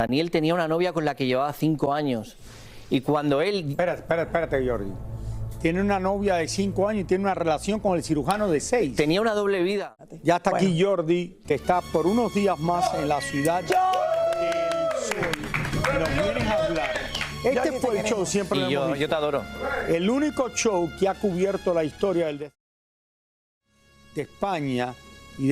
Daniel tenía una novia con la que llevaba 5 años. Y cuando él... Espérate, Jordi. Tiene una novia de 5 años y tiene una relación con el cirujano de 6. Tenía una doble vida. Ya está aquí Jordi, que está por unos días más en la ciudad del Sol. Nos vienes a hablar. Este fue el show, siempre lo hemos dicho. Yo te adoro. El único show que ha cubierto la historia de España y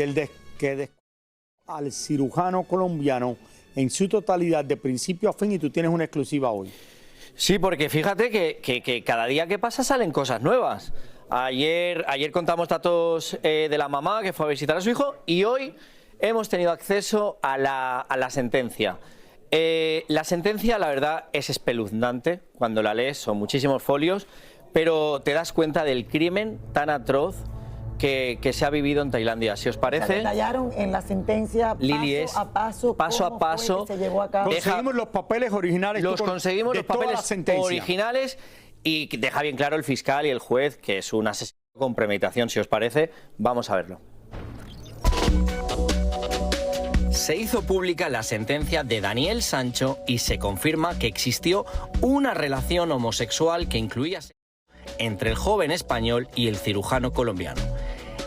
al cirujano colombiano en su totalidad, de principio a fin, y tú tienes una exclusiva hoy. Sí, porque fíjate que cada día que pasa salen cosas nuevas. Ayer contamos datos de la mamá que fue a visitar a su hijo y hoy hemos tenido acceso a la sentencia. La sentencia, la verdad, es espeluznante. Cuando la lees son muchísimos folios, pero te das cuenta del crimen tan atroz que se ha vivido en Tailandia. Si os parece, se detallaron en la sentencia paso a paso que se llevó a cabo. Conseguimos los papeles originales. Conseguimos los papeles originales y deja bien claro el fiscal y el juez que es un asesinato con premeditación. Si os parece, vamos a verlo. Se hizo pública la sentencia de Daniel Sancho y se confirma que existió una relación homosexual que incluía entre el joven español y el cirujano colombiano.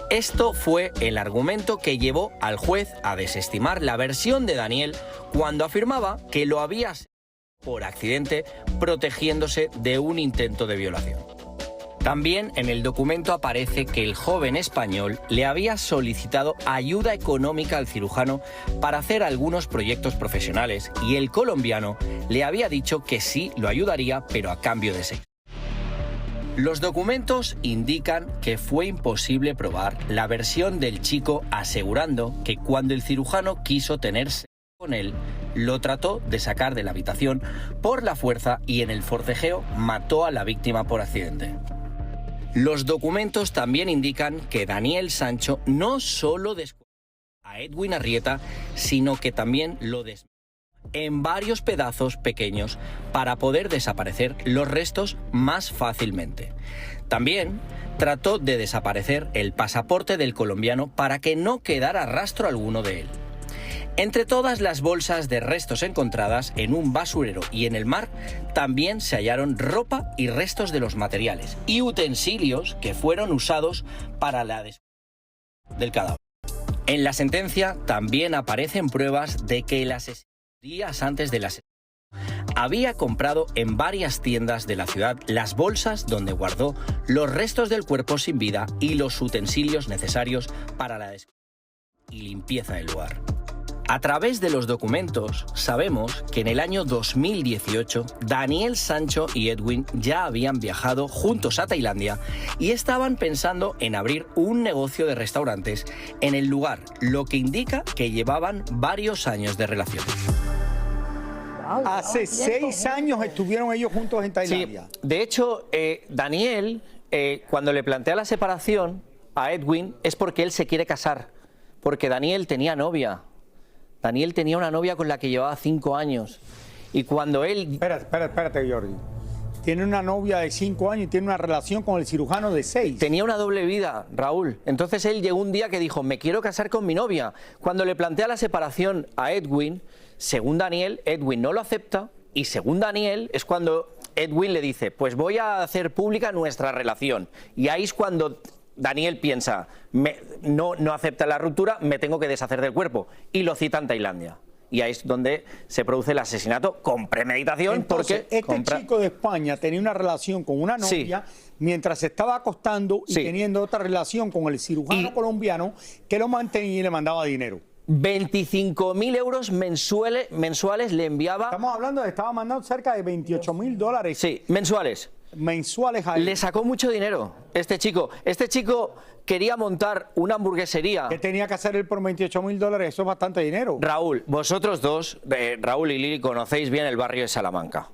Esto fue el argumento que llevó al juez a desestimar la versión de Daniel cuando afirmaba que lo había hecho por accidente protegiéndose de un intento de violación. También en el documento aparece que el joven español le había solicitado ayuda económica al cirujano para hacer algunos proyectos profesionales y el colombiano le había dicho que sí lo ayudaría, pero a cambio de sexo. Los documentos indican que fue imposible probar la versión del chico, asegurando que cuando el cirujano quiso tener sexo con él, lo trató de sacar de la habitación por la fuerza y en el forcejeo mató a la víctima por accidente. Los documentos también indican que Daniel Sancho no solo descubrió a Edwin Arrieta, sino que también lo desmembró en varios pedazos pequeños para poder desaparecer los restos más fácilmente. También trató de desaparecer el pasaporte del colombiano para que no quedara rastro alguno de él. Entre todas las bolsas de restos encontradas en un basurero y en el mar, también se hallaron ropa y restos de los materiales y utensilios que fueron usados para la descripción del cadáver. En la sentencia también aparecen pruebas de que el asesino, días antes del asesinato, había comprado en varias tiendas de la ciudad las bolsas donde guardó los restos del cuerpo sin vida y los utensilios necesarios para la descripción y limpieza del lugar. A través de los documentos sabemos que en el año 2018 Daniel Sancho y Edwin ya habían viajado juntos a Tailandia y estaban pensando en abrir un negocio de restaurantes en el lugar, lo que indica que llevaban varios años de relación. Hace 6 años estuvieron ellos juntos en Tailandia. Sí, de hecho, Daniel, cuando le plantea la separación a Edwin, es porque él se quiere casar, porque Daniel tenía novia. Daniel tenía una novia con la que llevaba 5 años. Y cuando él... Espérate, Jordi. Tiene una novia de 5 años y tiene una relación con el cirujano de 6. Tenía una doble vida, Raúl. Entonces él llegó un día que dijo, me quiero casar con mi novia. Cuando le plantea la separación a Edwin, según Daniel, Edwin no lo acepta. Y según Daniel, es cuando Edwin le dice, pues voy a hacer pública nuestra relación. Y ahí es cuando Daniel piensa, no acepta la ruptura, me tengo que deshacer del cuerpo. Y lo cita en Tailandia. Y ahí es donde se produce el asesinato con premeditación. Entonces, porque chico de España tenía una relación con una novia, sí, mientras se estaba acostando y teniendo otra relación con el cirujano colombiano que lo mantenía y le mandaba dinero. 25.000 euros mensuales le enviaba. Estamos hablando de, estaba mandando cerca de 28.000 dólares. Sí, mensuales. Mensuales a él. Le sacó mucho dinero este chico. Este chico quería montar una hamburguesería. ¿Qué tenía que hacer él por 28.000 dólares? Eso es bastante dinero. Raúl, vosotros dos, Raúl y Lili, conocéis bien el barrio de Salamanca.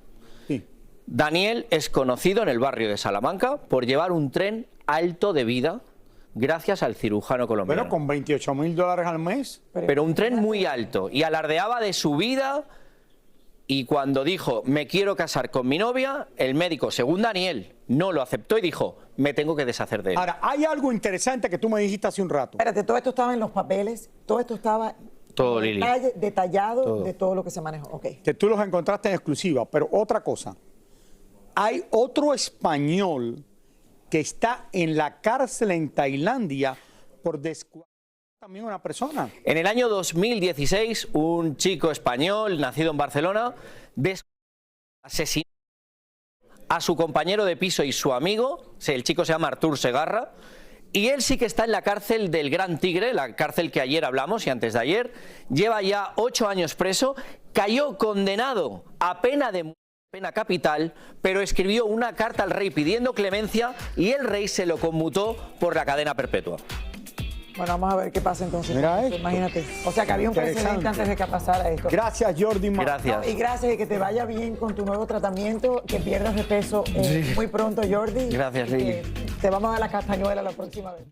Sí. Daniel es conocido en el barrio de Salamanca por llevar un tren alto de vida gracias al cirujano colombiano. Bueno, con 28.000 dólares al mes. Pero un tren muy alto y alardeaba de su vida. Y cuando dijo, me quiero casar con mi novia, el médico, según Daniel, no lo aceptó y dijo, me tengo que deshacer de él. Ahora, hay algo interesante que tú me dijiste hace un rato. Espérate, todo esto estaba en los papeles, todo esto estaba Todo, Lili. Detallado Todo. de todo lo que se manejó. Okay. Que tú los encontraste en exclusiva, pero otra cosa. Hay otro español que está en la cárcel en Tailandia por descuartizar también una persona. En el año 2016, un chico español nacido en Barcelona asesinó a su compañero de piso y su amigo. El chico se llama Artur Segarra. Y él sí que está en la cárcel del Gran Tigre, la cárcel que ayer hablamos y antes de ayer. Lleva ya 8 años preso, cayó condenado a pena capital, pero escribió una carta al rey pidiendo clemencia y el rey se lo conmutó por la cadena perpetua. Bueno, vamos a ver qué pasa entonces. Mira esto. Imagínate. O sea, que había un precedente antes de que pasara esto. Gracias, Jordi. Gracias. No, y gracias, y que te vaya bien con tu nuevo tratamiento, que pierdas de peso muy pronto, Jordi. Gracias, Lili. Te vamos a dar la castañuela la próxima vez.